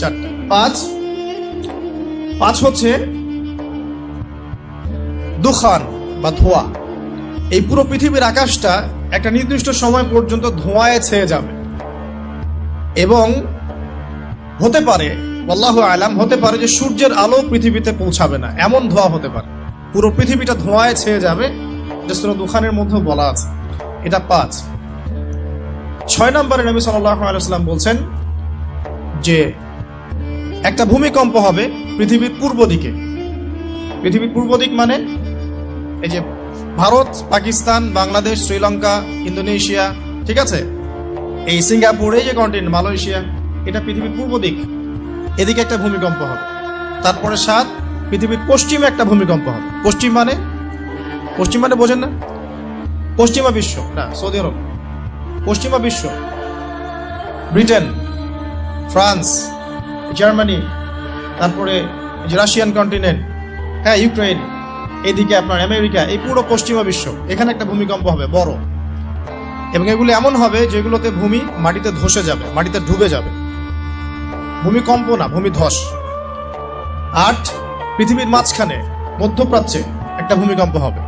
চারটা। পাঁচ হচ্ছে দুখান বা ধোঁয়া। এই পুরো পৃথিবীর আকাশটা একটা নির্দিষ্ট সময় পর্যন্ত ধোঁয়ায় ছেয়ে যাবে, এবং হতে পারে, আল্লাহু আলাম, হতে পারে যে সূর্যের আলো পৃথিবীতে পৌঁছাবে না, এমন ধোঁয়া হতে পারে। পুরো পৃথিবীটা ধোঁয়ায় ছেয়ে যাবে, যে সূরা দুখানের মধ্যে বলা আছে। এটা 5। 6 নম্বরে নবী সাল্লাল্লাহু আলাইহি ওয়াসাল্লাম বলছেন যে একটা ভূমিকম্প হবে পৃথিবীর পূর্ব দিকে। পৃথিবীর পূর্ব দিক মানে এই যে ভারত, পাকিস্তান, বাংলাদেশ, শ্রীলঙ্কা, ইন্দোনেশিয়া, ঠিক আছে, এই সিঙ্গাপুর, এই যে কন্টিনেন্ট, মালয়েশিয়া, এটা পৃথিবীর পূর্ব দিক। এদিকে একটা ভূমিকম্প হবে। তারপরে 7, পৃথিবীর পশ্চিমে একটা ভূমিকম্প হবে। পশ্চিম মানে বোঝেন না? পশ্চিমা বিশ্ব না, সৌদি আরব, পশ্চিমা বিশ্ব, ব্রিটেন, ফ্রান্স, জার্মানি, তারপরে যে রাশিয়ান কন্টিনেন্ট, হ্যাঁ, ইউক্রেন, এদিকে আপনার আমেরিকা, এই পুরো পশ্চিমা বিশ্ব, এখানে একটা ভূমিকম্প হবে বড়। এবং এগুলো এমন হবে যেগুলোতে ভূমি মাটিতে ধসে যাবে, মাটিতে ডুবে যাবে। ভূমিকম্প না, ভূমিধস। 8, পৃথিবীর মাঝখানে মধ্যপ্রাচ্যে একটা ভূমিকম্প হবে।